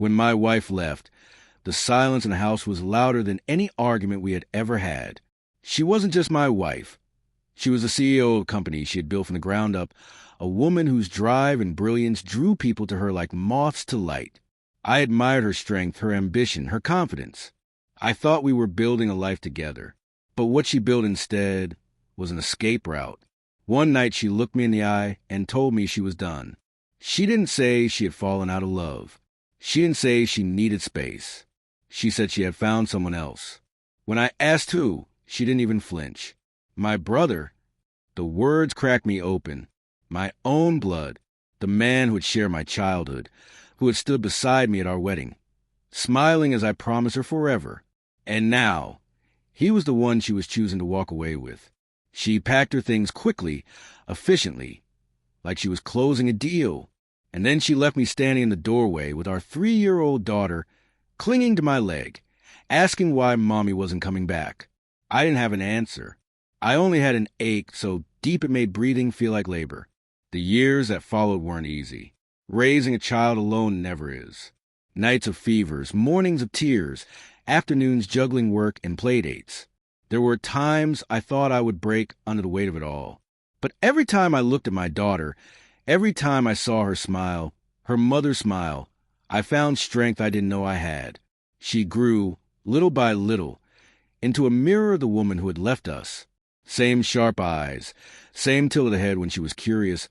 When my wife left, the silence in the house was louder than any argument we had ever had. She wasn't just my wife. She was the CEO of a company she had built from the ground up, a woman whose drive and brilliance drew people to her like moths to light. I admired her strength, her ambition, her confidence. I thought we were building a life together. But what she built instead was an escape route. One night she looked me in the eye and told me she was done. She didn't say she had fallen out of love. She didn't say she needed space. She said she had found someone else. When I asked who, she didn't even flinch. My brother. The words cracked me open. My own blood. The man who had shared my childhood, who had stood beside me at our wedding, smiling as I promised her forever. And now, he was the one she was choosing to walk away with. She packed her things quickly, efficiently, like she was closing a deal. And then she left me standing in the doorway with our 3-year-old daughter clinging to my leg, asking why Mommy wasn't coming back. I didn't have an answer. I only had an ache so deep it made breathing feel like labor. The years that followed weren't easy. Raising a child alone never is. Nights of fevers, mornings of tears, afternoons juggling work and playdates. There were times I thought I would break under the weight of it all. But every time I looked at my daughter, every time I saw her smile, her mother's smile, I found strength I didn't know I had. She grew, little by little, into a mirror of the woman who had left us. Same sharp eyes, same tilt of the head when she was curious,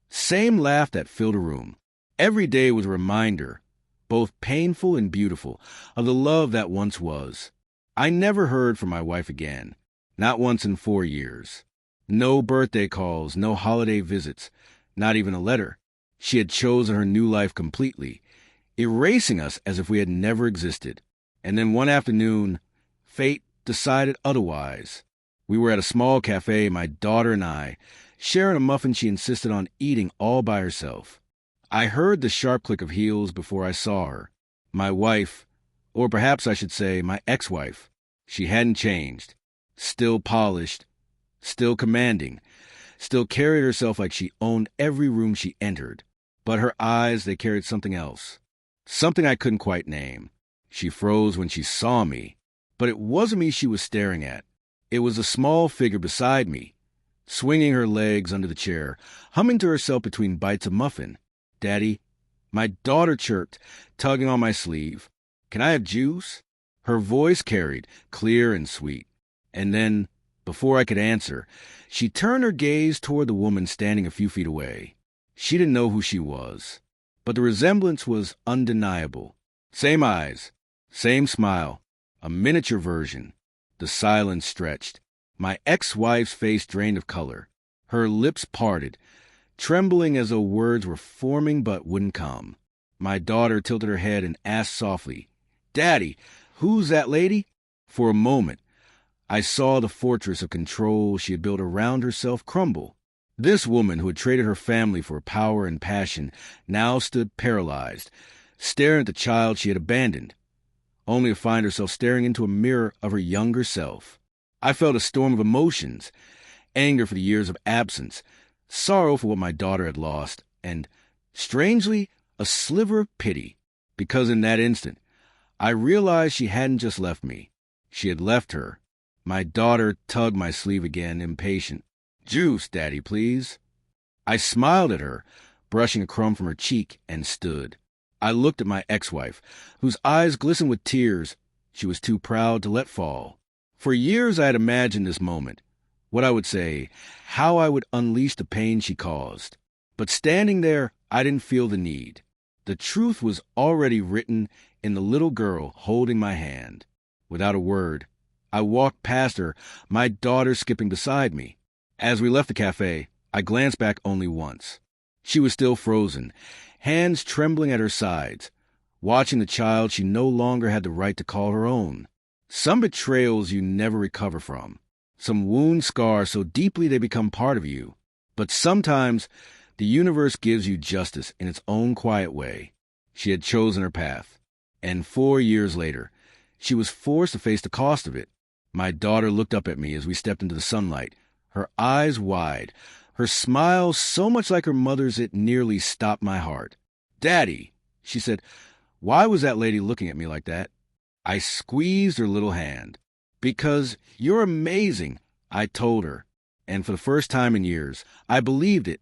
same laugh that filled a room. Every day was a reminder, both painful and beautiful, of the love that once was. I never heard from my wife again, not once in 4 years. No birthday calls, no holiday visits, not even a letter. She had chosen her new life completely, erasing us as if we had never existed. And then one afternoon, fate decided otherwise. We were at a small cafe, my daughter and I, sharing a muffin she insisted on eating all by herself. I heard the sharp click of heels before I saw her. My wife, or perhaps I should say my ex-wife. She hadn't changed. Still polished, still commanding, still carried herself like she owned every room she entered. But her eyes, they carried something else. Something I couldn't quite name. She froze when she saw me. But it wasn't me she was staring at. It was a small figure beside me, swinging her legs under the chair, humming to herself between bites of muffin. "Daddy," my daughter chirped, tugging on my sleeve. "Can I have juice?" Her voice carried, clear and sweet. And then, before I could answer, she turned her gaze toward the woman standing a few feet away. She didn't know who she was, but the resemblance was undeniable. Same eyes, same smile, a miniature version. The silence stretched. My ex-wife's face drained of color. Her lips parted, trembling as though words were forming but wouldn't come. My daughter tilted her head and asked softly, "Daddy, who's that lady?" For a moment, I saw the fortress of control she had built around herself crumble. This woman who had traded her family for power and passion now stood paralyzed, staring at the child she had abandoned, only to find herself staring into a mirror of her younger self. I felt a storm of emotions, anger for the years of absence, sorrow for what my daughter had lost, and, strangely, a sliver of pity, because in that instant, I realized she hadn't just left me. She had left her. My daughter tugged my sleeve again, impatient. "Juice, Daddy, please." I smiled at her, brushing a crumb from her cheek, and stood. I looked at my ex-wife, whose eyes glistened with tears she was too proud to let fall. For years I had imagined this moment, what I would say, how I would unleash the pain she caused. But standing there, I didn't feel the need. The truth was already written in the little girl holding my hand. Without a word, I walked past her, my daughter skipping beside me. As we left the cafe, I glanced back only once. She was still frozen, hands trembling at her sides, watching the child she no longer had the right to call her own. Some betrayals you never recover from. Some wounds scar so deeply they become part of you. But sometimes the universe gives you justice in its own quiet way. She had chosen her path. And 4 years later, she was forced to face the cost of it. My daughter looked up at me as we stepped into the sunlight, her eyes wide, her smile so much like her mother's it nearly stopped my heart. "Daddy," she said, Why was that lady looking at me like that? I squeezed her little hand. Because you're amazing, I told her. And for the first time in years, I believed it.